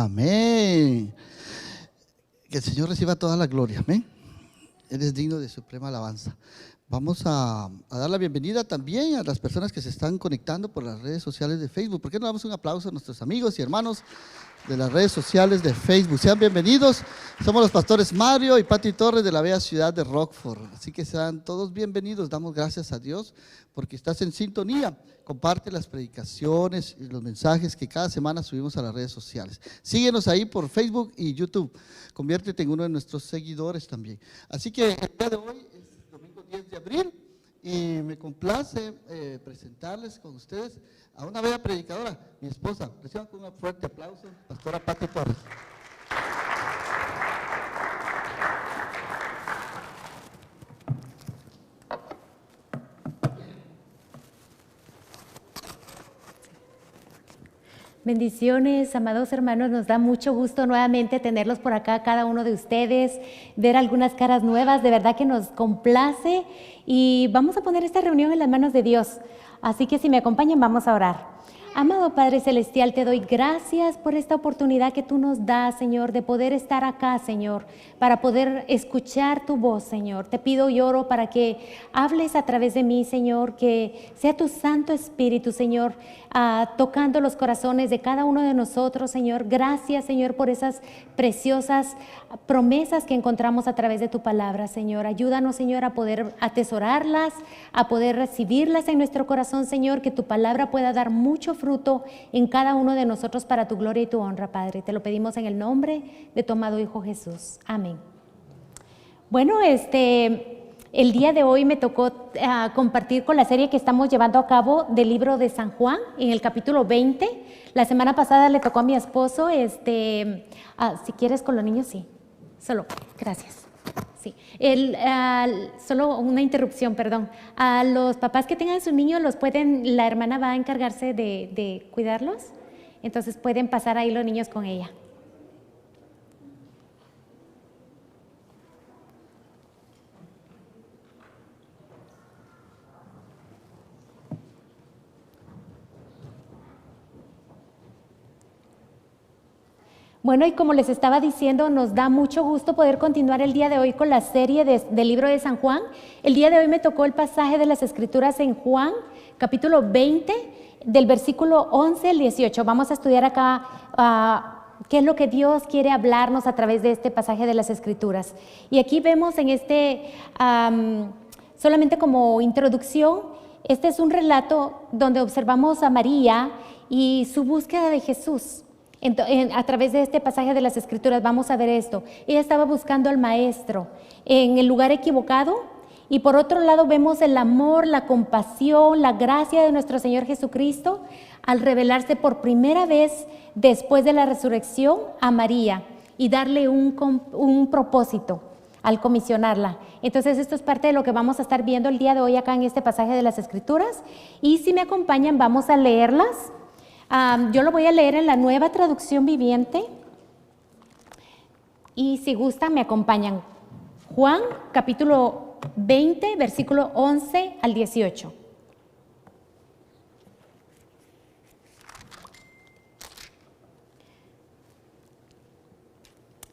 Amén. Que el Señor reciba toda la gloria. Amén. Él es digno de suprema alabanza. Vamos a dar la bienvenida también a las personas que se están conectando por las redes sociales de Facebook. ¿Por qué no damos un aplauso a nuestros amigos y hermanos de las redes sociales de Facebook? Sean bienvenidos. Somos los pastores Mario y Pati Torres de la bella ciudad de Rockford. Así que sean todos bienvenidos. Damos gracias a Dios porque estás en sintonía. Comparte las predicaciones y los mensajes que cada semana subimos a las redes sociales. Síguenos ahí por Facebook y YouTube. Conviértete en uno de nuestros seguidores también. Así que el día de hoy es domingo 10 de abril y me complace presentarles con ustedes a una bella predicadora, mi esposa. Reciban con un fuerte aplauso, pastora Pati Torres. Bendiciones, amados hermanos, nos da mucho gusto nuevamente tenerlos por acá, cada uno de ustedes, ver algunas caras nuevas, de verdad que nos complace y vamos a poner esta reunión en las manos de Dios. Así que si me acompañan, vamos a orar. Amado Padre Celestial, te doy gracias por esta oportunidad que tú nos das, Señor, de poder estar acá, Señor, para poder escuchar tu voz, Señor. Te pido y oro para que hables a través de mí, Señor, que sea tu Santo Espíritu, Señor, tocando los corazones de cada uno de nosotros, Señor. Gracias, Señor, por esas preciosas promesas que encontramos a través de tu palabra, Señor. Ayúdanos, Señor, a poder atesorarlas, a poder recibirlas en nuestro corazón, Señor, que tu palabra pueda dar mucho fruto en cada uno de nosotros para tu gloria y tu honra, Padre. Te lo pedimos en el nombre de tu amado Hijo Jesús. Amén. Bueno, el día de hoy me tocó compartir con la serie que estamos llevando a cabo del libro de San Juan, en el capítulo 20. La semana pasada le tocó a mi esposo, si quieres con los niños, sí. Solo, gracias. Sí. Solo una interrupción, perdón. A los papás que tengan sus niños, la hermana va a encargarse de cuidarlos, entonces pueden pasar ahí los niños con ella. Bueno, y como les estaba diciendo, nos da mucho gusto poder continuar el día de hoy con la serie del libro de San Juan. El día de hoy me tocó el pasaje de las Escrituras en Juan, capítulo 20, del versículo 11 al 18. Vamos a estudiar acá qué es lo que Dios quiere hablarnos a través de este pasaje de las Escrituras. Y aquí vemos en solamente como introducción, este es un relato donde observamos a María y su búsqueda de Jesús. A través de este pasaje de las Escrituras vamos a ver esto. Ella estaba buscando al Maestro en el lugar equivocado, y por otro lado vemos el amor, la compasión, la gracia de nuestro Señor Jesucristo al revelarse por primera vez después de la resurrección a María y darle un propósito al comisionarla. Entonces esto es parte de lo que vamos a estar viendo el día de hoy acá en este pasaje de las Escrituras, y si me acompañan vamos a leerlas. Yo lo voy a leer en la Nueva Traducción Viviente y si gustan me acompañan. Juan capítulo 20, versículo 11 al 18.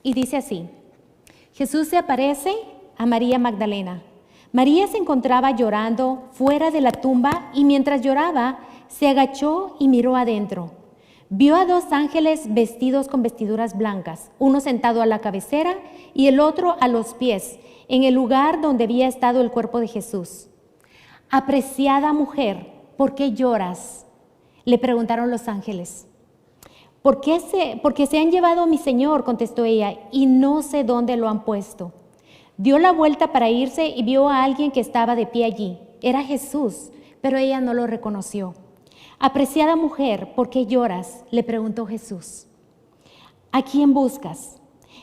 Y dice así: Jesús se aparece a María Magdalena. María se encontraba llorando fuera de la tumba y mientras lloraba, se agachó y miró adentro. Vio a 2 ángeles vestidos con vestiduras blancas, uno sentado a la cabecera y el otro a los pies, en el lugar donde había estado el cuerpo de Jesús. Apreciada mujer, ¿por qué lloras?, le preguntaron los ángeles. Porque se han llevado a mi Señor, contestó ella, y no sé dónde lo han puesto. Dio la vuelta para irse y vio a alguien que estaba de pie allí. Era Jesús, pero ella no lo reconoció. Apreciada mujer, ¿por qué lloras?, le preguntó Jesús. ¿A quién buscas?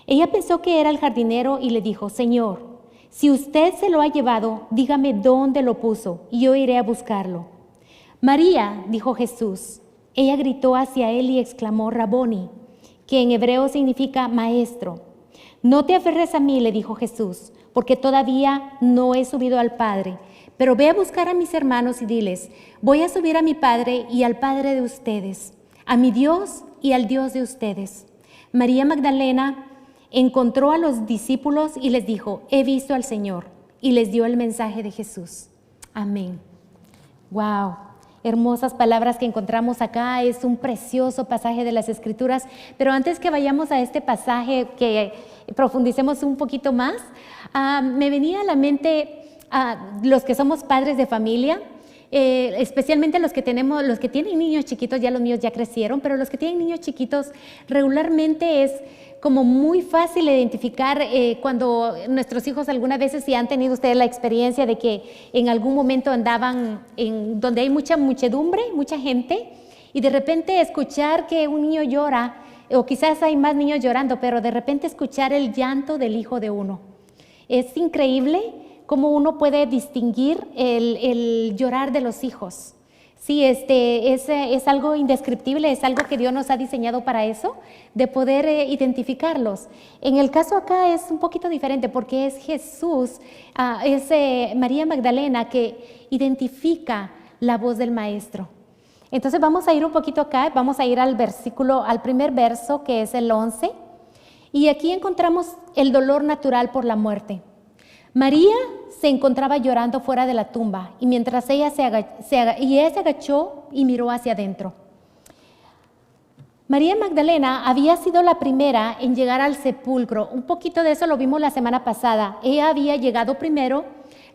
Ella pensó que era el jardinero y le dijo: Señor, si usted se lo ha llevado, dígame dónde lo puso y yo iré a buscarlo. María, dijo Jesús. Ella gritó hacia él y exclamó: Raboni, que en hebreo significa maestro. No te aferres a mí, le dijo Jesús, porque todavía no he subido al Padre. Pero ve a buscar a mis hermanos y diles: voy a subir a mi Padre y al Padre de ustedes, a mi Dios y al Dios de ustedes. María Magdalena encontró a los discípulos y les dijo: he visto al Señor, y les dio el mensaje de Jesús. Amén. Wow, hermosas palabras que encontramos acá. Es un precioso pasaje de las Escrituras. Pero antes que vayamos a este pasaje, que profundicemos un poquito más, me venía a la mente los que somos padres de familia, especialmente los que tienen niños chiquitos. Ya los míos ya crecieron, pero los que tienen niños chiquitos, regularmente es como muy fácil identificar cuando nuestros hijos, algunas veces, si han tenido ustedes la experiencia de que en algún momento andaban en donde hay mucha muchedumbre, mucha gente, y de repente escuchar que un niño llora, o quizás hay más niños llorando, pero de repente escuchar el llanto del hijo de uno. Es increíble cómo uno puede distinguir el llorar de los hijos. Sí, es algo indescriptible, es algo que Dios nos ha diseñado para eso, de poder identificarlos. En el caso acá es un poquito diferente, porque es Jesús, es María Magdalena que identifica la voz del Maestro. Entonces vamos a ir un poquito acá, vamos a ir al primer verso, que es el 11, y aquí encontramos el dolor natural por la muerte. María se encontraba llorando fuera de la tumba, y mientras ella se agachó y miró hacia adentro. María Magdalena había sido la primera en llegar al sepulcro. Un poquito de eso lo vimos la semana pasada. Ella había llegado primero,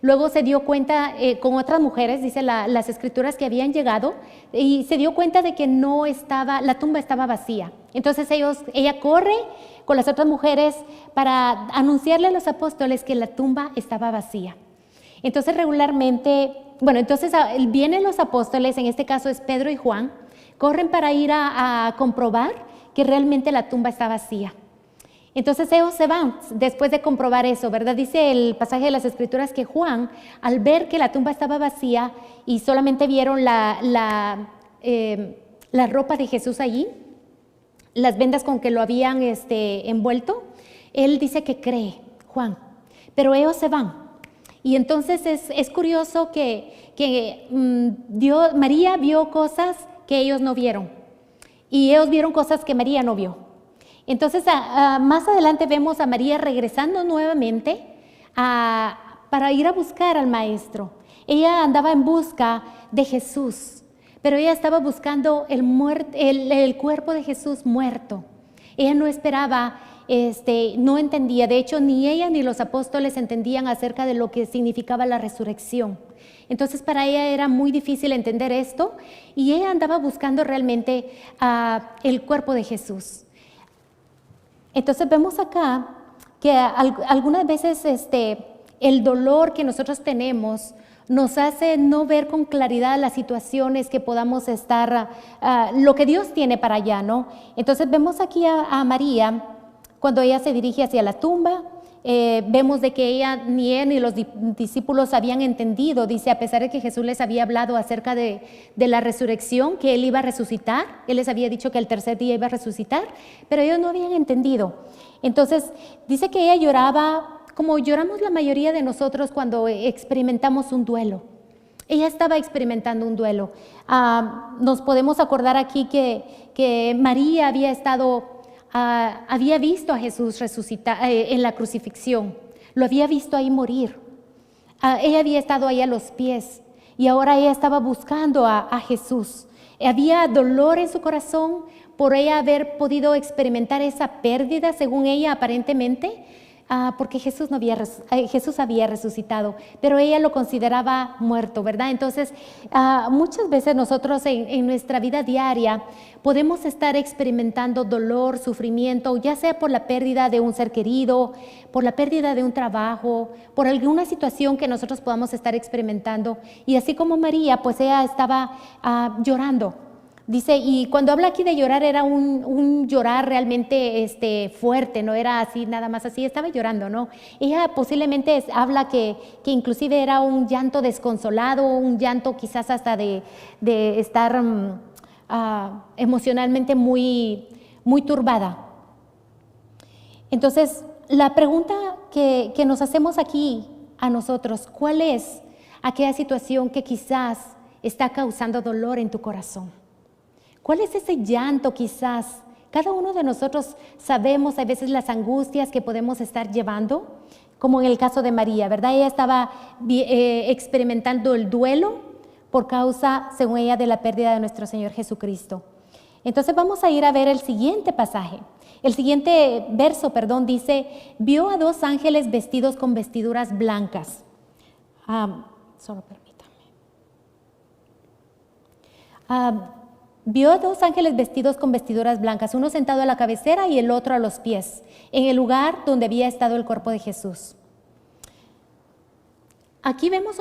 luego se dio cuenta con otras mujeres, dice las Escrituras, que habían llegado, y se dio cuenta de que la tumba estaba vacía. Entonces ella corre con las otras mujeres para anunciarle a los apóstoles que la tumba estaba vacía. Entonces vienen los apóstoles, en este caso es Pedro y Juan, corren para ir a comprobar que realmente la tumba está vacía. Entonces ellos se van después de comprobar eso, ¿verdad? Dice el pasaje de las Escrituras que Juan, al ver que la tumba estaba vacía y solamente vieron la ropa de Jesús allí, las vendas con que lo habían envuelto, él dice que cree, Juan, pero ellos se van. Y entonces es curioso que María vio cosas que ellos no vieron, y ellos vieron cosas que María no vio. Entonces más adelante vemos a María regresando nuevamente para ir a buscar al Maestro. Ella andaba en busca de Jesús, pero ella estaba buscando el cuerpo de Jesús muerto. Ella no esperaba, no entendía. De hecho, ni ella ni los apóstoles entendían acerca de lo que significaba la resurrección. Entonces, para ella era muy difícil entender esto, y ella andaba buscando realmente el cuerpo de Jesús. Entonces, vemos acá que algunas veces el dolor que nosotros tenemos nos hace no ver con claridad las situaciones que podamos estar, lo que Dios tiene para allá, ¿no? Entonces vemos aquí a María, cuando ella se dirige hacia la tumba, vemos de que ni ella ni los discípulos habían entendido, dice, a pesar de que Jesús les había hablado acerca de la resurrección, que Él iba a resucitar, Él les había dicho que el tercer día iba a resucitar, pero ellos no habían entendido. Entonces dice que ella lloraba, como lloramos la mayoría de nosotros cuando experimentamos un duelo. Ella estaba experimentando un duelo. Nos podemos acordar aquí que María había visto a Jesús resucitar en la crucifixión. Lo había visto ahí morir. Ella había estado ahí a los pies, y ahora ella estaba buscando a Jesús. Había dolor en su corazón por ella haber podido experimentar esa pérdida, según ella aparentemente, porque Jesús había resucitado, pero ella lo consideraba muerto, ¿verdad? Entonces, muchas veces nosotros en nuestra vida diaria podemos estar experimentando dolor, sufrimiento, ya sea por la pérdida de un ser querido, por la pérdida de un trabajo, por alguna situación que nosotros podamos estar experimentando. Y así como María, pues ella estaba llorando. Dice, y cuando habla aquí de llorar, era un llorar realmente fuerte, no era así, nada más así, estaba llorando, ¿no? Ella posiblemente habla que inclusive era un llanto desconsolado, un llanto quizás hasta de estar emocionalmente muy, muy turbada. Entonces, la pregunta que nos hacemos aquí a nosotros, ¿cuál es aquella situación que quizás está causando dolor en tu corazón? ¿Cuál es ese llanto quizás Cada uno de nosotros sabemos a veces las angustias que podemos estar llevando, como en el caso de María, ¿verdad? Ella estaba experimentando el duelo por causa, según ella, de la pérdida de nuestro Señor Jesucristo. Entonces vamos a ir a ver el siguiente pasaje. El siguiente verso, dice, vio a 2 ángeles vestidos con vestiduras blancas. Solo permítame. Vio a 2 ángeles vestidos con vestiduras blancas, uno sentado a la cabecera y el otro a los pies, en el lugar donde había estado el cuerpo de Jesús. Aquí vemos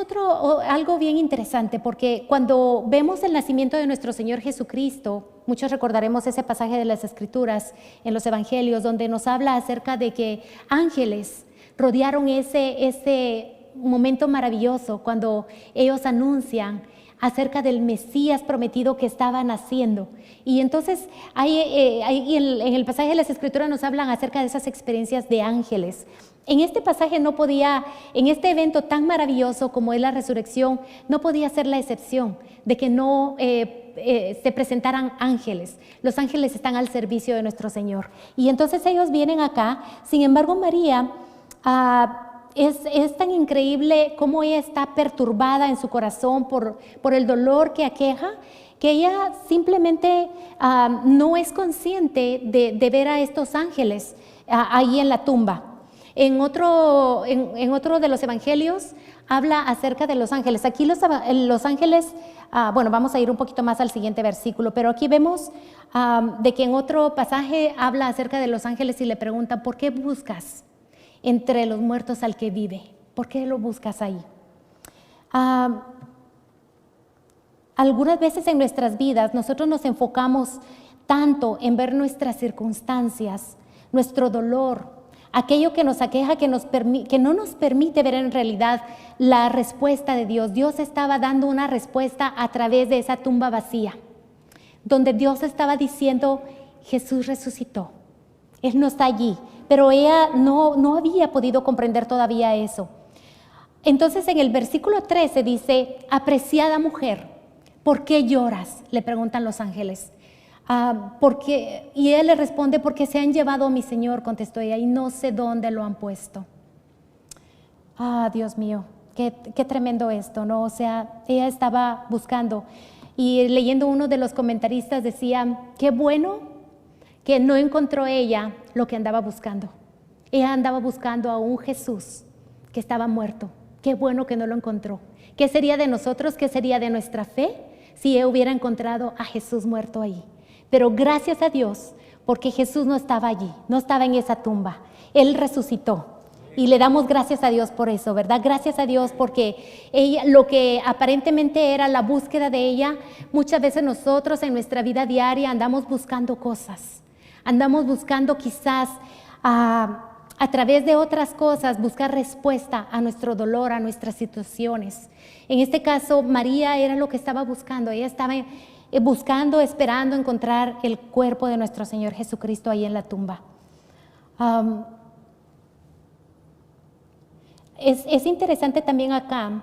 algo bien interesante, porque cuando vemos el nacimiento de nuestro Señor Jesucristo, muchos recordaremos ese pasaje de las Escrituras en los Evangelios, donde nos habla acerca de que ángeles rodearon ese momento maravilloso cuando ellos anuncian acerca del Mesías prometido que estaba naciendo. Y entonces ahí en el pasaje de las Escrituras nos hablan acerca de esas experiencias de ángeles. En este pasaje en este evento tan maravilloso como es la resurrección, no podía ser la excepción de que no se presentaran ángeles. Los ángeles están al servicio de nuestro Señor. Y entonces ellos vienen acá. Sin embargo, María es tan increíble cómo ella está perturbada en su corazón por el dolor que aqueja, que ella simplemente no es consciente de ver a estos ángeles ahí en la tumba. En otro de los evangelios habla acerca de los ángeles. Aquí los ángeles, vamos a ir un poquito más al siguiente versículo, pero aquí vemos de que en otro pasaje habla acerca de los ángeles y le preguntan, ¿por qué buscas entre los muertos al que vive? ¿Por qué lo buscas ahí? Algunas veces en nuestras vidas nosotros nos enfocamos tanto en ver nuestras circunstancias, nuestro dolor, aquello que nos aqueja, que no nos permite ver en realidad la respuesta de Dios. Dios estaba dando una respuesta a través de esa tumba vacía, donde Dios estaba diciendo, Jesús resucitó, Él no está allí, pero ella no había podido comprender todavía eso. Entonces en el versículo 13 dice, apreciada mujer, ¿por qué lloras?, le preguntan los ángeles. Y él le responde, porque se han llevado a mi Señor, contestó ella, y no sé dónde lo han puesto. Dios mío, qué tremendo esto, ¿no? O sea, ella estaba buscando, y leyendo uno de los comentaristas decía, qué bueno que no encontró ella lo que andaba buscando. Ella andaba buscando a un Jesús que estaba muerto. Qué bueno que no lo encontró. ¿Qué sería de nosotros? ¿Qué sería de nuestra fe si ella hubiera encontrado a Jesús muerto ahí? Pero gracias a Dios, porque Jesús no estaba allí, no estaba en esa tumba. Él resucitó. Y le damos gracias a Dios por eso, ¿verdad? Gracias a Dios porque ella, lo que aparentemente era la búsqueda de ella, muchas veces nosotros en nuestra vida diaria andamos buscando cosas. Andamos buscando quizás a través de otras cosas, buscar respuesta a nuestro dolor, a nuestras situaciones. En este caso, María era lo que estaba buscando. Ella estaba buscando, esperando encontrar el cuerpo de nuestro Señor Jesucristo ahí en la tumba. Es interesante también acá,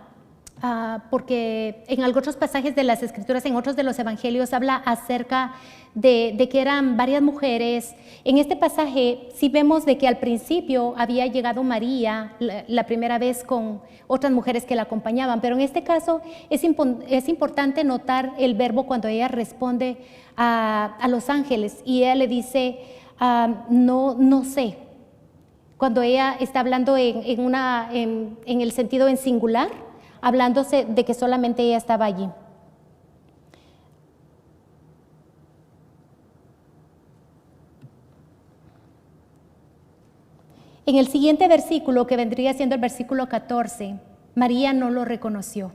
porque en algunos pasajes de las Escrituras, en otros de los Evangelios, habla acerca de que eran varias mujeres. En este pasaje sí vemos de que al principio había llegado María la primera vez con otras mujeres que la acompañaban, pero en este caso es importante notar el verbo cuando ella responde a los ángeles y ella le dice, no sé. Cuando ella está hablando en el sentido en singular, hablándose de que solamente ella estaba allí. En el siguiente versículo, que vendría siendo el versículo 14, María no lo reconoció.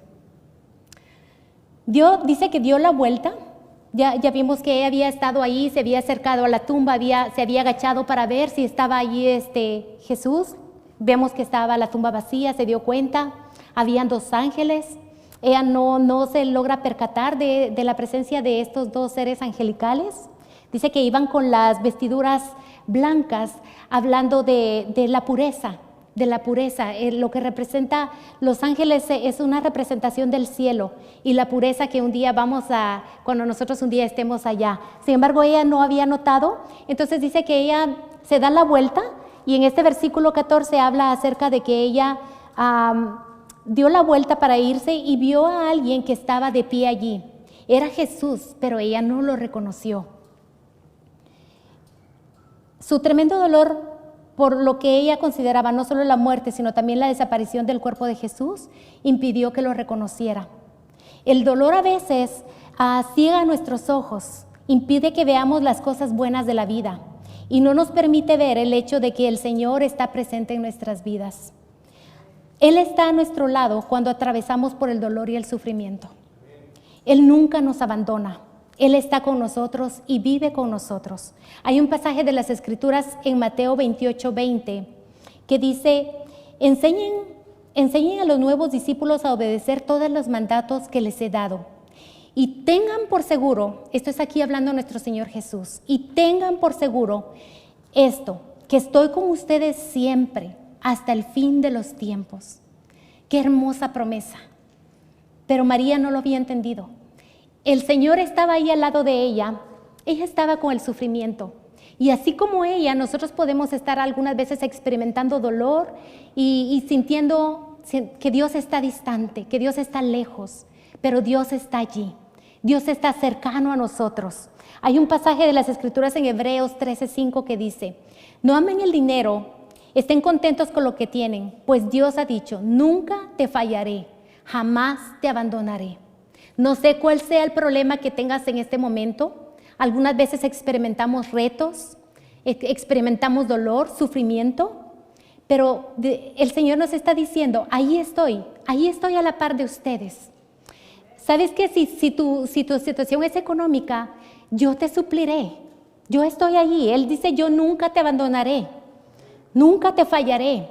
Dice que dio la vuelta. Ya vimos que ella había estado ahí, se había acercado a la tumba, se había agachado para ver si estaba allí Jesús. Vemos que estaba la tumba vacía, se dio cuenta, habían 2 ángeles. Ella no se logra percatar de la presencia de estos 2 seres angelicales. Dice que iban con las vestiduras blancas, hablando de la pureza, de la pureza. Lo que representa los ángeles es una representación del cielo y la pureza que un día cuando nosotros un día estemos allá. Sin embargo, ella no había notado, entonces dice que ella se da la vuelta y en este versículo 14 habla acerca de que ella dio la vuelta para irse y vio a alguien que estaba de pie allí. Era Jesús, pero ella no lo reconoció. Su tremendo dolor por lo que ella consideraba no solo la muerte, sino también la desaparición del cuerpo de Jesús, impidió que lo reconociera. El dolor a veces ciega nuestros ojos, impide que veamos las cosas buenas de la vida y no nos permite ver el hecho de que el Señor está presente en nuestras vidas. Él está a nuestro lado cuando atravesamos por el dolor y el sufrimiento. Él nunca nos abandona. Él está con nosotros y vive con nosotros. Hay un pasaje de las Escrituras en Mateo 28:20 que dice, enseñen a los nuevos discípulos a obedecer todos los mandatos que les he dado. Y tengan por seguro, esto es aquí hablando nuestro Señor Jesús, y tengan por seguro esto, que estoy con ustedes siempre hasta el fin de los tiempos. Qué hermosa promesa. Pero María no lo había entendido. El Señor estaba ahí al lado de ella estaba con el sufrimiento. Y así como ella, nosotros podemos estar algunas veces experimentando dolor y sintiendo que Dios está distante, que Dios está lejos, pero Dios está allí. Dios está cercano a nosotros. Hay un pasaje de las Escrituras en Hebreos 13:5 que dice, no amen el dinero, estén contentos con lo que tienen, pues Dios ha dicho, nunca te fallaré, jamás te abandonaré. No sé cuál sea el problema que tengas en este momento. Algunas veces experimentamos retos, experimentamos dolor, sufrimiento, pero el Señor nos está diciendo, ahí estoy a la par de ustedes. ¿Sabes qué? Si tu situación es económica, yo te supliré, yo estoy allí. Él dice, yo nunca te abandonaré, nunca te fallaré.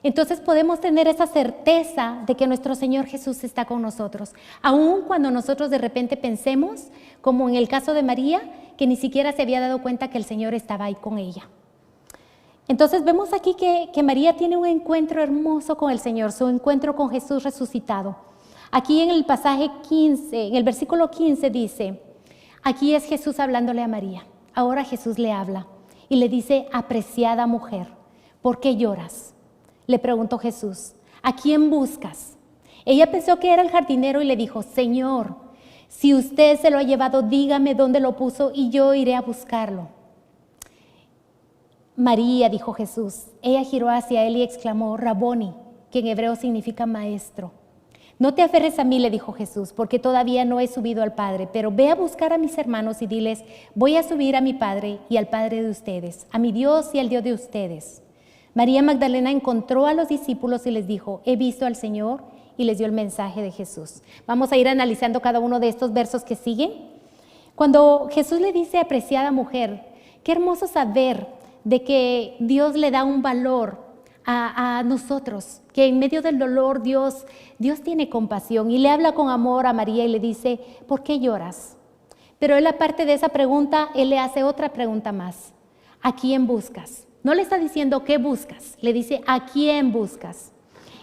Entonces podemos tener esa certeza de que nuestro Señor Jesús está con nosotros, aun cuando nosotros de repente pensemos, como en el caso de María, que ni siquiera se había dado cuenta que el Señor estaba ahí con ella. Entonces vemos aquí que María tiene un encuentro hermoso con el Señor, su encuentro con Jesús resucitado. Aquí en el pasaje 15, en el versículo 15 dice, aquí es Jesús hablándole a María. Ahora Jesús le habla y le dice, apreciada mujer, ¿por qué lloras? Le preguntó Jesús, ¿a quién buscas? Ella pensó que era el jardinero y le dijo, Señor, si usted se lo ha llevado, dígame dónde lo puso y yo iré a buscarlo. María, dijo Jesús. Ella giró hacia él y exclamó, Raboni, que en hebreo significa maestro. No te aferres a mí, le dijo Jesús, porque todavía no he subido al Padre, pero ve a buscar a mis hermanos y diles, voy a subir a mi Padre y al Padre de ustedes, a mi Dios y al Dios de ustedes. María Magdalena encontró a los discípulos y les dijo, he visto al Señor, y les dio el mensaje de Jesús. Vamos a ir analizando cada uno de estos versos que siguen. Cuando Jesús le dice, apreciada mujer, qué hermoso saber de que Dios le da un valor a nosotros, que en medio del dolor Dios tiene compasión y le habla con amor a María y le dice, ¿por qué lloras? Pero él, aparte de esa pregunta, él le hace otra pregunta más. ¿A quién buscas? No le está diciendo qué buscas, le dice ¿a quién buscas?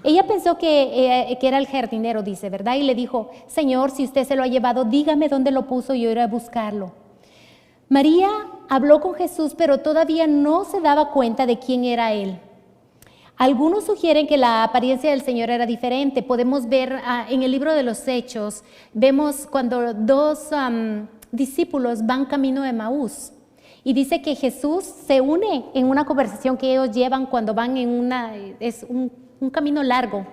Ella pensó que era el jardinero, dice, ¿verdad? Y le dijo, Señor, si usted se lo ha llevado, dígame dónde lo puso y yo iré a buscarlo. María habló con Jesús, pero todavía no se daba cuenta de quién era él. Algunos sugieren que la apariencia del Señor era diferente. Podemos ver en el libro de los Hechos, vemos cuando dos discípulos van camino de Emaús. Y dice que Jesús se une en una conversación que ellos llevan cuando van en un camino largo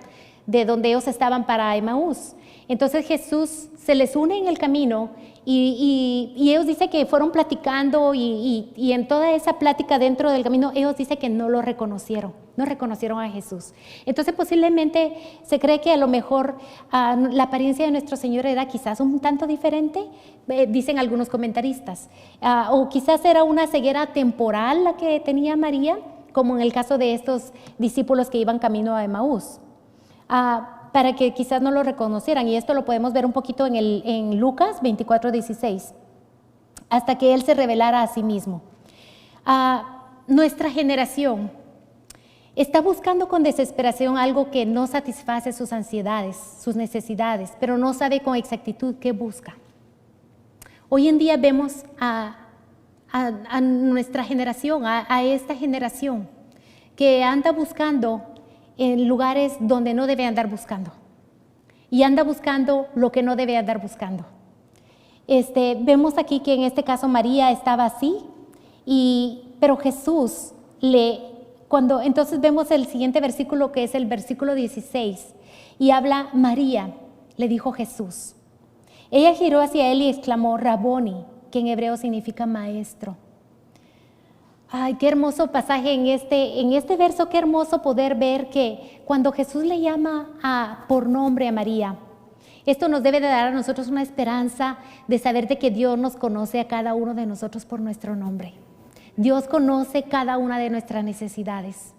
de donde ellos estaban para Emaús. Entonces Jesús se les une en el camino y ellos dicen que fueron platicando y en toda esa plática dentro del camino ellos dicen que no lo reconocieron, no reconocieron a Jesús. Entonces posiblemente se cree que a lo mejor la apariencia de nuestro Señor era quizás un tanto diferente, dicen algunos comentaristas, o quizás era una ceguera temporal la que tenía María, como en el caso de estos discípulos que iban camino a Emaús, para que quizás no lo reconocieran. Y esto lo podemos ver un poquito en Lucas 24:16, hasta que Él se revelara a sí mismo. Nuestra generación Está buscando con desesperación algo que no satisface sus ansiedades, sus necesidades, pero no sabe con exactitud qué busca. Hoy en día vemos a nuestra generación, a esta generación, que anda buscando en lugares donde no debe andar buscando. Y anda buscando lo que no debe andar buscando. Vemos aquí que en este caso María estaba así, pero Jesús entonces vemos el siguiente versículo, que es el versículo 16, y habla: María, le dijo Jesús. Ella giró hacia él y exclamó: Raboni, que en hebreo significa maestro. Ay, qué hermoso pasaje en este verso, qué hermoso poder ver que cuando Jesús le llama por nombre a María, esto nos debe de dar a nosotros una esperanza de saber de que Dios nos conoce a cada uno de nosotros por nuestro nombre. Dios conoce cada una de nuestras necesidades.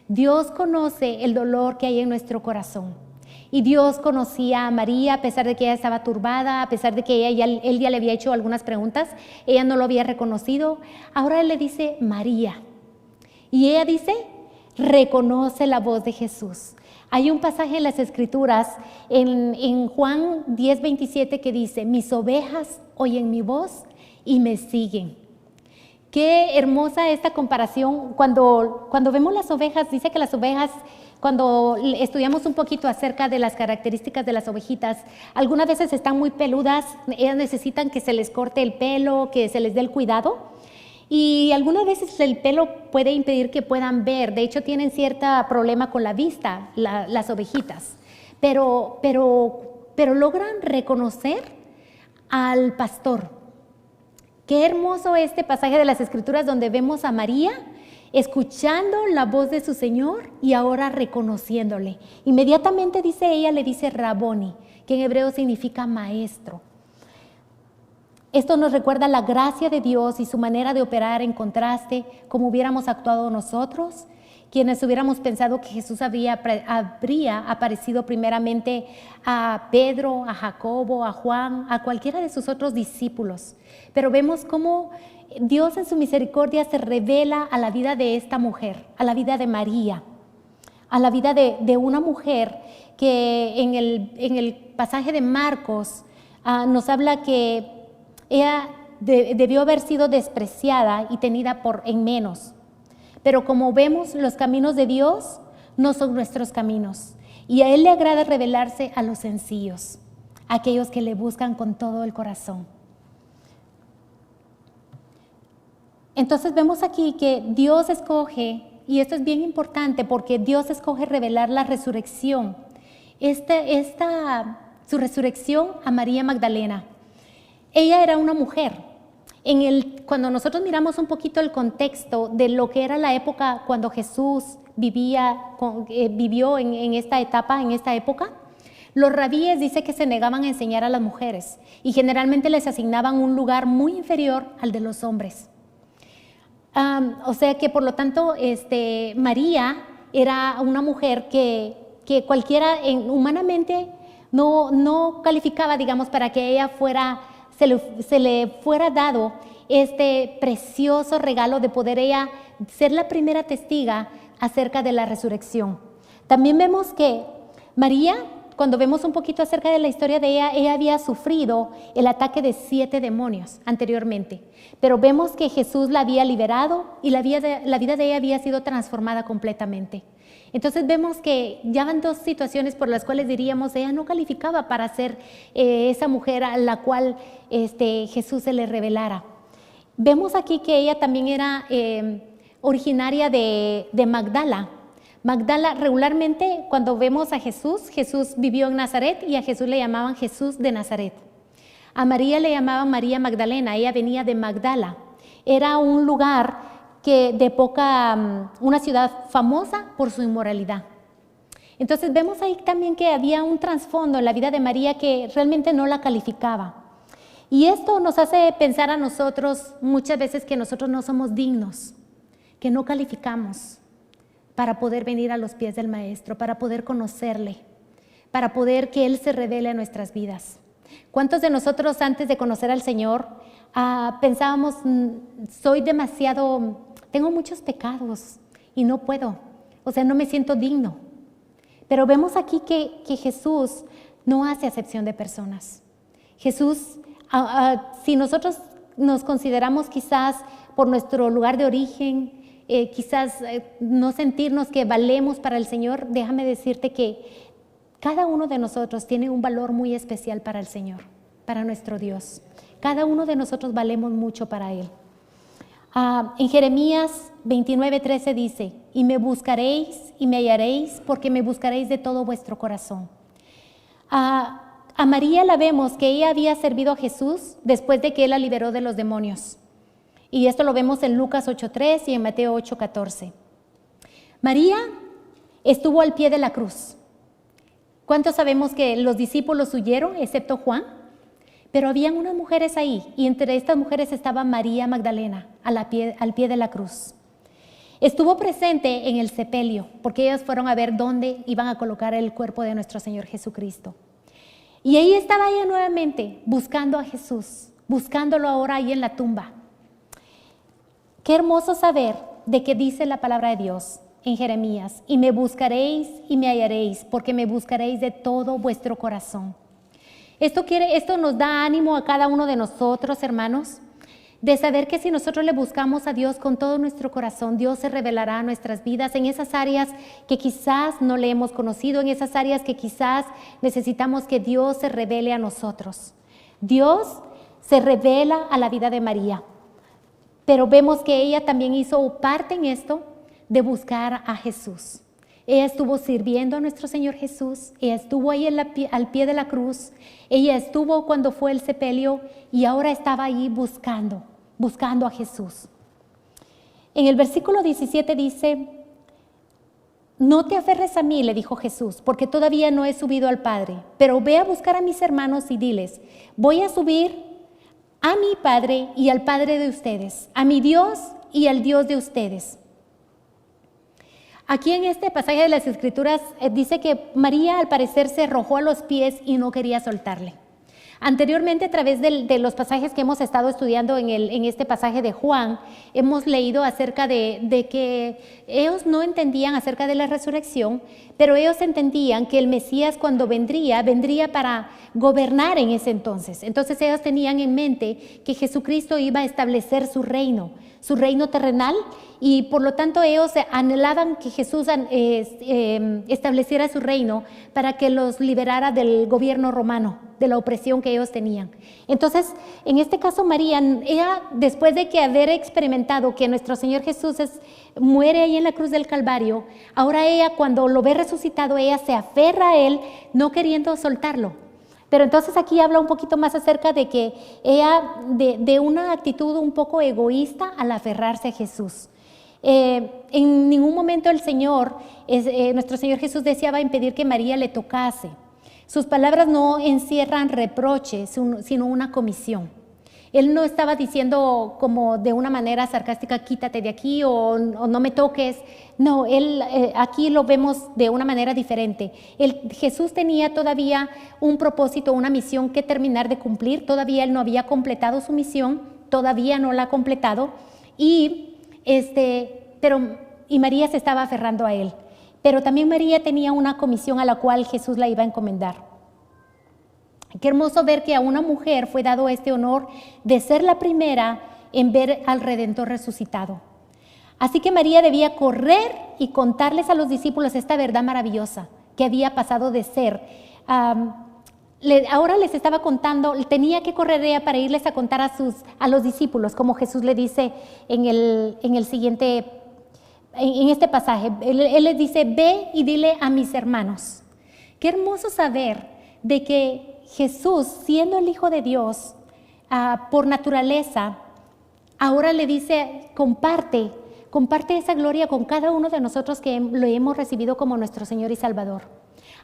Dios conoce el dolor que hay en nuestro corazón. Y Dios conocía a María a pesar de que ella estaba turbada, a pesar de que él ya le había hecho algunas preguntas, ella no lo había reconocido. Ahora él le dice María. Y ella dice, reconoce la voz de Jesús. Hay un pasaje en las Escrituras, en Juan 10:27, que dice: mis ovejas oyen mi voz y me siguen. Qué hermosa esta comparación. Cuando vemos las ovejas, dice que las ovejas, cuando estudiamos un poquito acerca de las características de las ovejitas, algunas veces están muy peludas, ellas necesitan que se les corte el pelo, que se les dé el cuidado, y algunas veces el pelo puede impedir que puedan ver. De hecho, tienen cierto problema con la vista, las ovejitas, pero logran reconocer al pastor. Qué hermoso este pasaje de las Escrituras donde vemos a María escuchando la voz de su Señor y ahora reconociéndole. Inmediatamente le dice Raboni, que en hebreo significa maestro. Esto nos recuerda la gracia de Dios y su manera de operar en contraste, como hubiéramos actuado nosotros, quienes hubiéramos pensado que Jesús habría aparecido primeramente a Pedro, a Jacobo, a Juan, a cualquiera de sus otros discípulos. Pero vemos cómo Dios en su misericordia se revela a la vida de esta mujer, a la vida de María, a la vida de una mujer que en el pasaje de Marcos nos habla que ella debió haber sido despreciada y tenida en menos. Pero como vemos, los caminos de Dios no son nuestros caminos. Y a Él le agrada revelarse a los sencillos, a aquellos que le buscan con todo el corazón. Entonces vemos aquí que Dios escoge, y esto es bien importante porque Dios escoge revelar la resurrección, su resurrección a María Magdalena. Ella era una mujer. Cuando nosotros miramos un poquito el contexto de lo que era la época cuando Jesús vivió en esta época, los rabíes dice que se negaban a enseñar a las mujeres y generalmente les asignaban un lugar muy inferior al de los hombres. O sea que por lo tanto María era una mujer que cualquiera humanamente no calificaba, digamos, para que ella se le fuera dado este precioso regalo de poder ella ser la primera testiga acerca de la resurrección. También vemos que María, cuando vemos un poquito acerca de la historia de ella había sufrido el ataque de 7 demonios anteriormente, pero vemos que Jesús la había liberado y la vida de ella había sido transformada completamente. Entonces vemos que ya van 2 situaciones por las cuales diríamos ella no calificaba para ser esa mujer a la cual Jesús se le revelara. Vemos aquí que ella también era originaria de Magdala. Magdala, regularmente cuando vemos a Jesús vivió en Nazaret y a Jesús le llamaban Jesús de Nazaret. A María le llamaban María Magdalena, ella venía de Magdala. Era un lugar una ciudad famosa por su inmoralidad. Entonces vemos ahí también que había un trasfondo en la vida de María que realmente no la calificaba. Y esto nos hace pensar a nosotros muchas veces que nosotros no somos dignos, que no calificamos para poder venir a los pies del Maestro, para poder conocerle, para poder que Él se revele en nuestras vidas. ¿Cuántos de nosotros antes de conocer al Señor pensábamos, tengo muchos pecados y no puedo? O sea, no me siento digno. Pero vemos aquí que Jesús no hace acepción de personas. Jesús, si nosotros nos consideramos quizás por nuestro lugar de origen, quizás no sentirnos que valemos para el Señor, déjame decirte que cada uno de nosotros tiene un valor muy especial para el Señor, para nuestro Dios. Cada uno de nosotros valemos mucho para Él. En Jeremías 29:13 dice, y me buscaréis y me hallaréis, porque me buscaréis de todo vuestro corazón. A María la vemos que ella había servido a Jesús después de que Él la liberó de los demonios. Y esto lo vemos en Lucas 8:3 y en Mateo 8:14. María estuvo al pie de la cruz. ¿Cuántos sabemos que los discípulos huyeron, excepto Juan? Pero habían unas mujeres ahí, y entre estas mujeres estaba María Magdalena, al pie de la cruz. Estuvo presente en el sepelio, porque ellas fueron a ver dónde iban a colocar el cuerpo de nuestro Señor Jesucristo. Y ahí estaba ella nuevamente, buscando a Jesús, buscándolo ahora ahí en la tumba. Qué hermoso saber de qué dice la palabra de Dios en Jeremías, y me buscaréis y me hallaréis, porque me buscaréis de todo vuestro corazón. Esto nos da ánimo a cada uno de nosotros, hermanos, de saber que si nosotros le buscamos a Dios con todo nuestro corazón, Dios se revelará a nuestras vidas en esas áreas que quizás no le hemos conocido, en esas áreas que quizás necesitamos que Dios se revele a nosotros. Dios se revela a la vida de María, pero vemos que ella también hizo parte en esto de buscar a Jesús. Ella estuvo sirviendo a nuestro Señor Jesús, ella estuvo ahí al pie de la cruz, ella estuvo cuando fue el sepelio y ahora estaba ahí buscando a Jesús. En el versículo 17 dice, no te aferres a mí, le dijo Jesús, porque todavía no he subido al Padre, pero ve a buscar a mis hermanos y diles, voy a subir a mi Padre y al Padre de ustedes, a mi Dios y al Dios de ustedes. Aquí en este pasaje de las Escrituras dice que María al parecer se arrojó a los pies y no quería soltarle. Anteriormente, a través de los pasajes que hemos estado estudiando en este pasaje de Juan, hemos leído acerca de que ellos no entendían acerca de la resurrección, pero ellos entendían que el Mesías cuando vendría para gobernar en ese entonces. Entonces ellos tenían en mente que Jesucristo iba a establecer su reino terrenal, y por lo tanto ellos anhelaban que Jesús estableciera su reino para que los liberara del gobierno romano, de la opresión que ellos tenían. Entonces, en este caso María, ella después de que haber experimentado que nuestro Señor Jesús muere ahí en la cruz del Calvario, ahora ella cuando lo ve resucitado, ella se aferra a Él no queriendo soltarlo. Pero entonces aquí habla un poquito más acerca de que ella, de una actitud un poco egoísta al aferrarse a Jesús. En ningún momento el Señor, nuestro Señor Jesús deseaba impedir que María le tocase. Sus palabras no encierran reproches, sino una comisión. Él no estaba diciendo como de una manera sarcástica, quítate de aquí o no me toques. No, él aquí lo vemos de una manera diferente. Jesús tenía todavía un propósito, una misión que terminar de cumplir. Todavía él no había completado su misión, todavía no la ha completado. Y María se estaba aferrando a él. Pero también María tenía una comisión a la cual Jesús la iba a encomendar. Qué hermoso ver que a una mujer fue dado este honor de ser la primera en ver al Redentor resucitado. Así que María debía correr y contarles a los discípulos esta verdad maravillosa que había pasado de ser. Ahora les estaba contando, tenía que correr ella para irles a contar a los discípulos, como Jesús le dice en este pasaje. Él les dice, ve y dile a mis hermanos. Qué hermoso saber de que Jesús, siendo el Hijo de Dios, por naturaleza, ahora le dice, comparte esa gloria con cada uno de nosotros que lo hemos recibido como nuestro Señor y Salvador.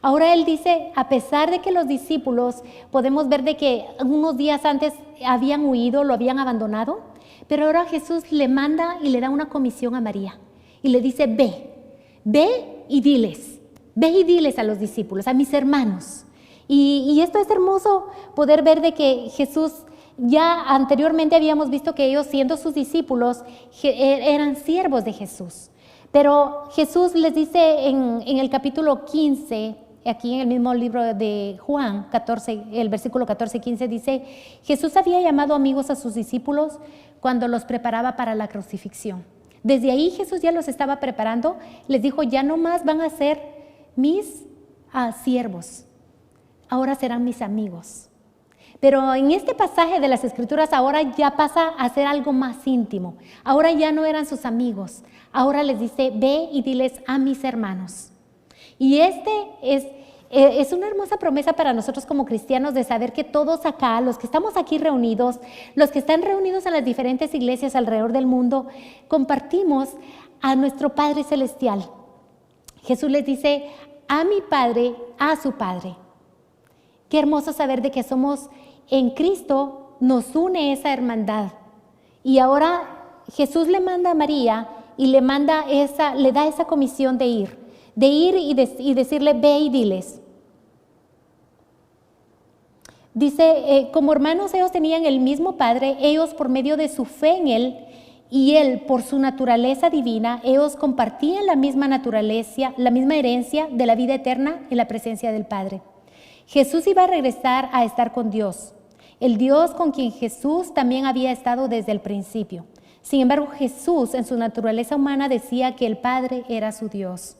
Ahora Él dice, a pesar de que los discípulos podemos ver de que unos días antes habían huido, lo habían abandonado, pero ahora Jesús le manda y le da una comisión a María y le dice, ve y diles a los discípulos, a mis hermanos. Y esto es hermoso poder ver de que Jesús, ya anteriormente habíamos visto que ellos siendo sus discípulos eran siervos de Jesús. Pero Jesús les dice en el capítulo 15, aquí en el mismo libro de Juan 14, el versículo 14 y 15 dice, Jesús había llamado amigos a sus discípulos cuando los preparaba para la crucifixión. Desde ahí Jesús ya los estaba preparando, les dijo, ya no más van a ser mis siervos, ahora serán mis amigos. Pero en este pasaje de las Escrituras ahora ya pasa a ser algo más íntimo. Ahora ya no eran sus amigos, ahora les dice, ve y diles a mis hermanos. Y es una hermosa promesa para nosotros como cristianos de saber que todos acá, los que estamos aquí reunidos, los que están reunidos en las diferentes iglesias alrededor del mundo, compartimos a nuestro Padre Celestial. Jesús les dice, a mi Padre, a su Padre. Qué hermoso saber de que somos en Cristo, nos une esa hermandad. Y ahora Jesús le manda a María y le da esa comisión de ir y decirle, ve y diles. Dice, como hermanos ellos tenían el mismo Padre, ellos por medio de su fe en Él y Él por su naturaleza divina, ellos compartían la misma naturaleza, la misma herencia de la vida eterna en la presencia del Padre. Jesús iba a regresar a estar con Dios, el Dios con quien Jesús también había estado desde el principio. Sin embargo, Jesús en su naturaleza humana decía que el Padre era su Dios.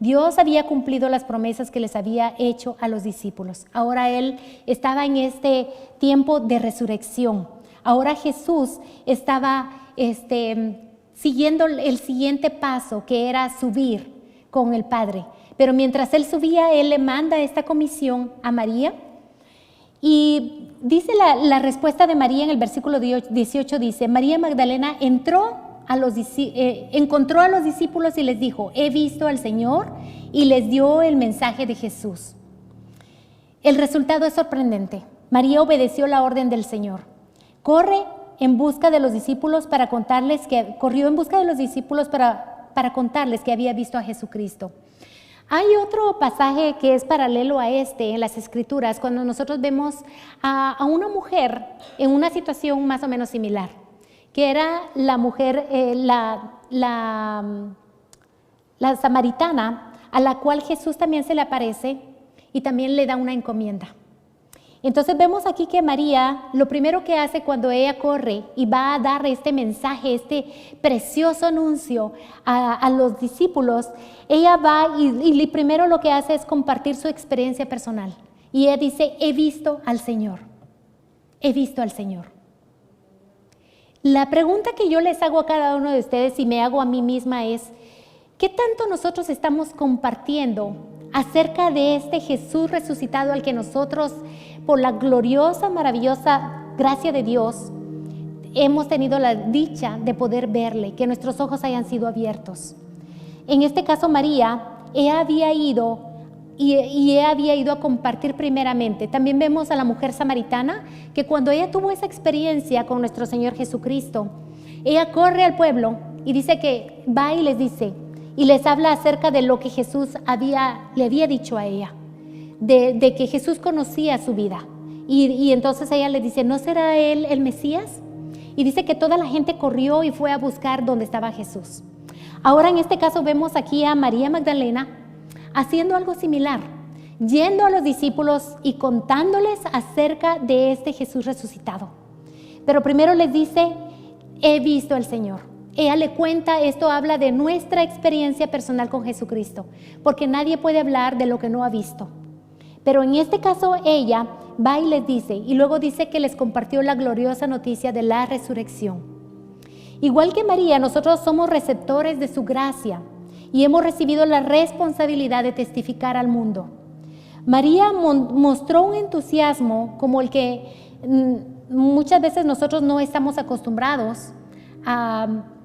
Dios había cumplido las promesas que les había hecho a los discípulos. Ahora Él estaba en este tiempo de resurrección. Ahora Jesús estaba siguiendo el siguiente paso, que era subir con el Padre. Pero mientras Él subía, Él le manda esta comisión a María. Y dice la respuesta de María en el versículo 18, dice, María Magdalena encontró a los discípulos y les dijo, he visto al Señor, y les dio el mensaje de Jesús. El resultado es sorprendente. María obedeció la orden del Señor. Corrió en busca de los discípulos para contarles que había visto a Jesucristo. Hay otro pasaje que es paralelo a en las Escrituras, cuando nosotros vemos a una mujer en una situación más o menos similar, que era la mujer, la samaritana, a la cual Jesús también se le aparece y también le da una encomienda. Entonces vemos aquí que María, lo primero que hace cuando ella corre y va a dar este mensaje, este precioso anuncio a los discípulos, ella va y primero lo que hace es compartir su experiencia personal. Y ella dice, he visto al Señor, he visto al Señor. La pregunta que yo les hago a cada uno de ustedes y me hago a mí misma es, ¿qué tanto nosotros estamos compartiendo acerca de este Jesús resucitado al que nosotros, por la gloriosa, maravillosa gracia de Dios, hemos tenido la dicha de poder verle, que nuestros ojos hayan sido abiertos? En este caso María, ella había ido a compartir primeramente. También vemos a la mujer samaritana, que cuando ella tuvo esa experiencia con nuestro Señor Jesucristo, ella corre al pueblo y dice que va y les dice, y les habla acerca de lo que Jesús le había dicho a ella, de que Jesús conocía su vida. Y entonces ella le dice, ¿no será Él el Mesías? Y dice que toda la gente corrió y fue a buscar dónde estaba Jesús. Ahora en este caso vemos aquí a María Magdalena haciendo algo similar, yendo a los discípulos y contándoles acerca de este Jesús resucitado. Pero primero les dice, he visto al Señor. Ella le cuenta, esto habla de nuestra experiencia personal con Jesucristo, porque nadie puede hablar de lo que no ha visto. Pero en este caso ella va y les dice, y luego dice que les compartió la gloriosa noticia de la resurrección. Igual que María, nosotros somos receptores de su gracia y hemos recibido la responsabilidad de testificar al mundo. María mostró un entusiasmo como el que muchas veces nosotros no estamos acostumbrados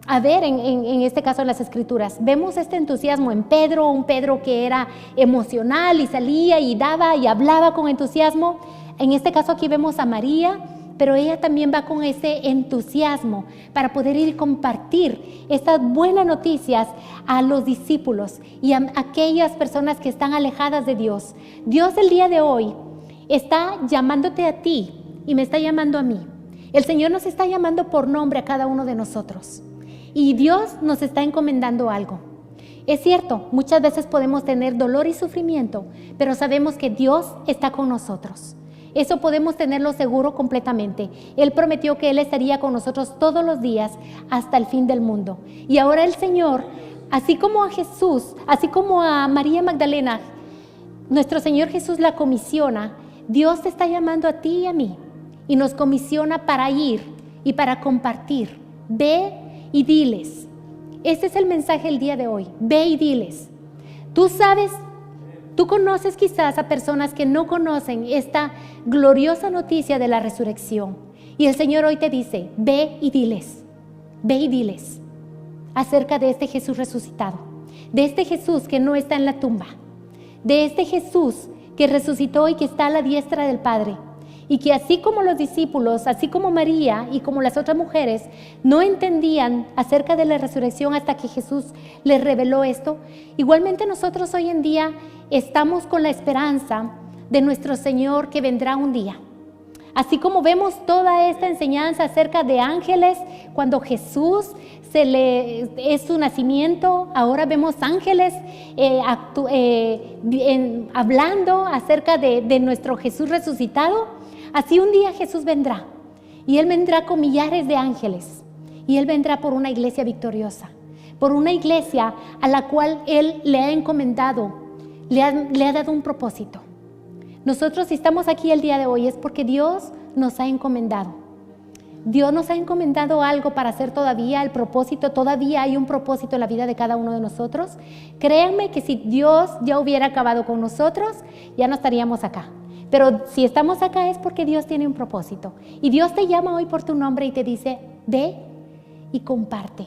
a ver en este caso en las Escrituras. Vemos este entusiasmo en Pedro, un Pedro que era emocional y salía y daba y hablaba con entusiasmo. En este caso aquí vemos a María, pero ella también va con ese entusiasmo para poder ir y compartir estas buenas noticias a los discípulos y a aquellas personas que están alejadas de Dios. Dios el día de hoy está llamándote a ti y me está llamando a mí. El Señor nos está llamando por nombre a cada uno de nosotros. Y Dios nos está encomendando algo. Es cierto, muchas veces podemos tener dolor y sufrimiento, pero sabemos que Dios está con nosotros. Eso podemos tenerlo seguro completamente. Él prometió que Él estaría con nosotros todos los días hasta el fin del mundo. Y ahora el Señor, así como a Jesús, así como a María Magdalena, nuestro Señor Jesús la comisiona. Dios te está llamando a ti y a mí y nos comisiona para ir y para compartir. Ve y diles. Este es el mensaje del día de hoy. Ve y diles. Tú sabes, tú conoces quizás a personas que no conocen esta gloriosa noticia de la resurrección. Y el Señor hoy te dice, ve y diles acerca de este Jesús resucitado, de este Jesús que no está en la tumba, de este Jesús que resucitó y que está a la diestra del Padre. Y que así como los discípulos, así como María y como las otras mujeres no entendían acerca de la resurrección hasta que Jesús les reveló esto, igualmente nosotros hoy en día estamos con la esperanza de nuestro Señor que vendrá un día. Así como vemos toda esta enseñanza acerca de ángeles, cuando Jesús es su nacimiento, ahora vemos ángeles hablando acerca de nuestro Jesús resucitado. Así un día Jesús vendrá, y Él vendrá con millares de ángeles, y Él vendrá por una iglesia victoriosa, por una iglesia a la cual Él le ha encomendado, le ha dado un propósito. Nosotros si estamos aquí el día de hoy es porque Dios nos ha encomendado. Dios nos ha encomendado algo para hacer todavía, el propósito, todavía hay un propósito en la vida de cada uno de nosotros. Créanme que si Dios ya hubiera acabado con nosotros, ya no estaríamos acá. Pero si estamos acá es porque Dios tiene un propósito. Y Dios te llama hoy por tu nombre y te dice, ve y comparte,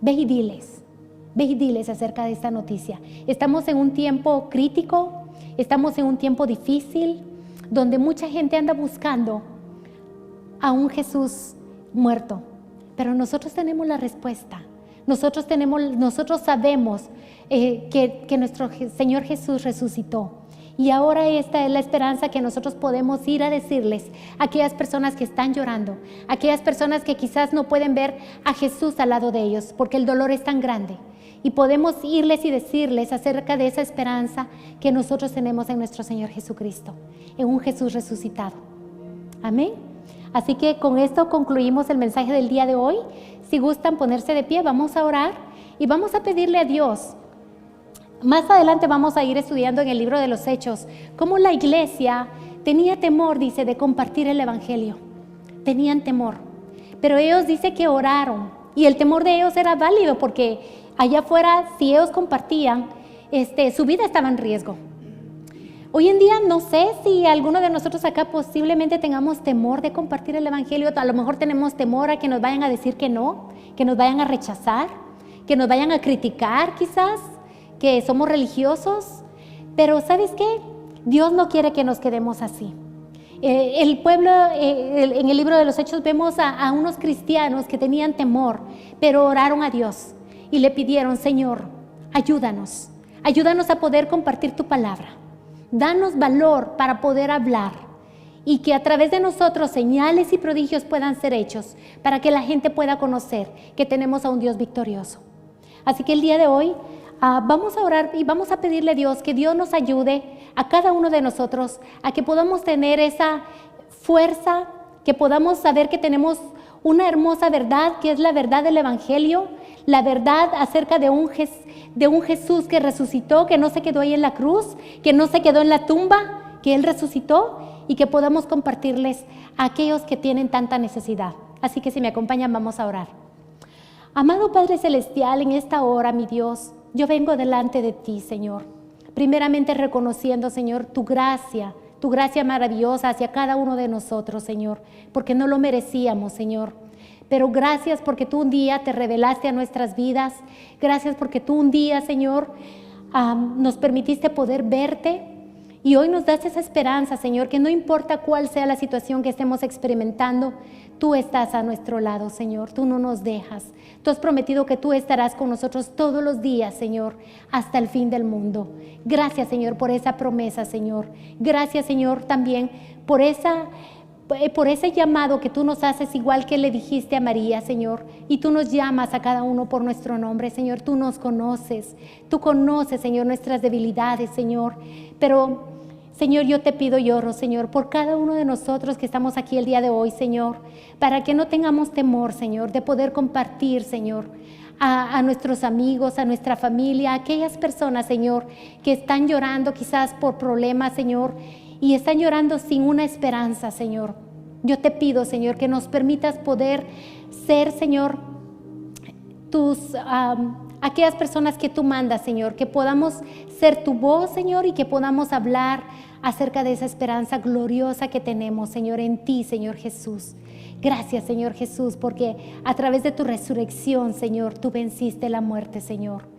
ve y diles acerca de esta noticia. Estamos en un tiempo crítico, estamos en un tiempo difícil, donde mucha gente anda buscando a un Jesús muerto. Pero nosotros tenemos la respuesta. Nosotros sabemos que nuestro Señor Jesús resucitó. Y ahora esta es la esperanza que nosotros podemos ir a decirles a aquellas personas que están llorando, a aquellas personas que quizás no pueden ver a Jesús al lado de ellos porque el dolor es tan grande. Y podemos irles y decirles acerca de esa esperanza que nosotros tenemos en nuestro Señor Jesucristo, en un Jesús resucitado. Amén. Así que con esto concluimos el mensaje del día de hoy. Si gustan ponerse de pie, vamos a orar y vamos a pedirle a Dios. Más adelante vamos a ir estudiando en el libro de los Hechos cómo la iglesia tenía temor, dice, de compartir el evangelio. Tenían temor, pero ellos dice que oraron y el temor de ellos era válido porque allá afuera, si ellos compartían, su vida estaba en riesgo. Hoy en día no sé si alguno de nosotros acá posiblemente tengamos temor de compartir el evangelio. A lo mejor tenemos temor a que nos vayan a decir que no, que nos vayan a rechazar, que nos vayan a criticar quizás, que somos religiosos, pero ¿sabes qué? Dios no quiere que nos quedemos así. El pueblo, en el libro de los Hechos vemos a unos cristianos que tenían temor, pero oraron a Dios y le pidieron, Señor, ayúdanos a poder compartir tu palabra. Danos valor para poder hablar y que a través de nosotros señales y prodigios puedan ser hechos para que la gente pueda conocer que tenemos a un Dios victorioso. Así que el día de hoy vamos a orar y vamos a pedirle a Dios que Dios nos ayude a cada uno de nosotros a que podamos tener esa fuerza, que podamos saber que tenemos una hermosa verdad, que es la verdad del Evangelio, la verdad acerca de un Jesús que resucitó, que no se quedó ahí en la cruz, que no se quedó en la tumba, que Él resucitó y que podamos compartirles a aquellos que tienen tanta necesidad. Así que si me acompañan, vamos a orar. Amado Padre Celestial, en esta hora, mi Dios, yo vengo delante de ti, Señor, primeramente reconociendo, Señor, tu gracia maravillosa hacia cada uno de nosotros, Señor, porque no lo merecíamos, Señor. Pero gracias porque tú un día te revelaste a nuestras vidas. Gracias porque tú un día, Señor, nos permitiste poder verte. Y hoy nos das esa esperanza, Señor, que no importa cuál sea la situación que estemos experimentando, tú estás a nuestro lado, Señor. Tú no nos dejas. Tú has prometido que tú estarás con nosotros todos los días, Señor, hasta el fin del mundo. Gracias, Señor, por esa promesa, Señor. Gracias, Señor, también por por ese llamado que tú nos haces, igual que le dijiste a María, Señor, y tú nos llamas a cada uno por nuestro nombre, Señor. Tú nos conoces, tú conoces, Señor, nuestras debilidades, Señor. Pero, Señor, yo te pido y oro, Señor, por cada uno de nosotros que estamos aquí el día de hoy, Señor, para que no tengamos temor, Señor, de poder compartir, Señor, a nuestros amigos, a nuestra familia, a aquellas personas, Señor, que están llorando quizás por problemas, Señor, y están llorando sin una esperanza, Señor. Yo te pido, Señor, que nos permitas poder ser, Señor, aquellas personas que tú mandas, Señor, que podamos ser tu voz, Señor, y que podamos hablar acerca de esa esperanza gloriosa que tenemos, Señor, en ti, Señor Jesús. Gracias, Señor Jesús, porque a través de tu resurrección, Señor, tú venciste la muerte, Señor.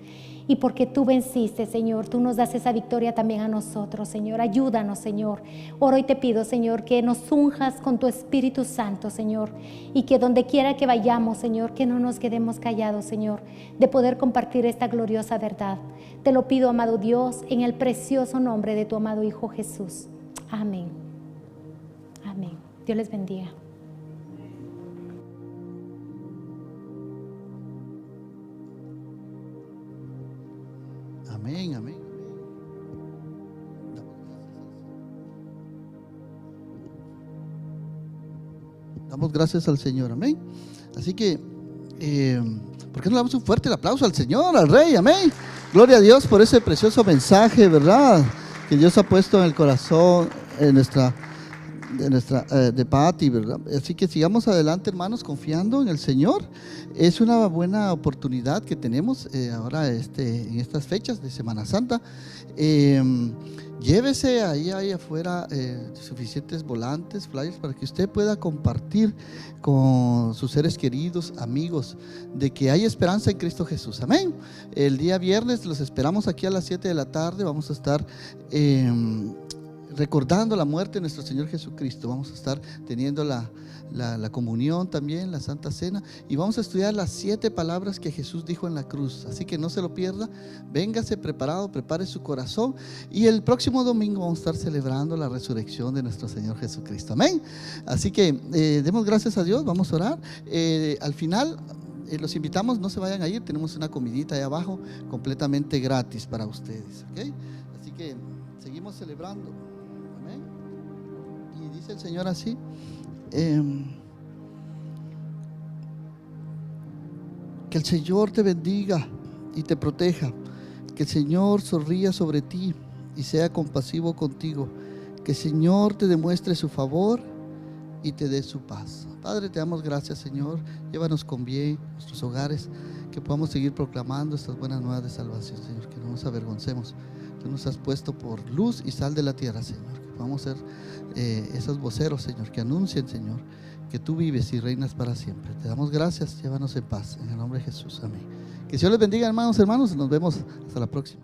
Y porque tú venciste, Señor, tú nos das esa victoria también a nosotros, Señor. Ayúdanos, Señor. Oro y te pido, Señor, que nos unjas con tu Espíritu Santo, Señor. Y que donde quiera que vayamos, Señor, que no nos quedemos callados, Señor, de poder compartir esta gloriosa verdad. Te lo pido, amado Dios, en el precioso nombre de tu amado Hijo Jesús. Amén. Amén. Dios les bendiga. Amén, amén. Damos gracias al Señor, amén. Así que, ¿por qué no le damos un fuerte aplauso al Señor, al Rey? Amén. Gloria a Dios por ese precioso mensaje, ¿verdad? Que Dios ha puesto en el corazón de Patti, ¿verdad? Así que sigamos adelante, hermanos, confiando en el Señor. Es una buena oportunidad que tenemos ahora en estas fechas de Semana Santa. Llévese ahí afuera suficientes volantes, flyers, para que usted pueda compartir con sus seres queridos, amigos, de que hay esperanza en Cristo Jesús. Amén. El día viernes los esperamos aquí a las 7 de la tarde. Vamos a estar recordando la muerte de nuestro Señor Jesucristo. Vamos a estar teniendo la comunión también, la Santa Cena, y vamos a estudiar las 7 palabras que Jesús dijo en la cruz. Así que no se lo pierda, véngase preparado, prepare su corazón, y el próximo domingo vamos a estar celebrando la resurrección de nuestro Señor Jesucristo. Amén. Así que demos gracias a Dios, vamos a orar. Al final los invitamos, no se vayan a ir, tenemos una comidita ahí abajo completamente gratis para ustedes, ¿okay? Así que seguimos celebrando. Amén. Y dice el Señor así: que el Señor te bendiga y te proteja, que el Señor sonría sobre ti y sea compasivo contigo, que el Señor te demuestre su favor y te dé su paz. Padre, te damos gracias, Señor. Llévanos con bien a nuestros hogares, que podamos seguir proclamando estas buenas nuevas de salvación, Señor, que no nos avergoncemos. Tú nos has puesto por luz y sal de la tierra, Señor, que podamos ser esos voceros, Señor, que anuncien, Señor, que tú vives y reinas para siempre. Te damos gracias, llévanos en paz, en el nombre de Jesús, amén. Que Dios les bendiga, hermanos, nos vemos hasta la próxima.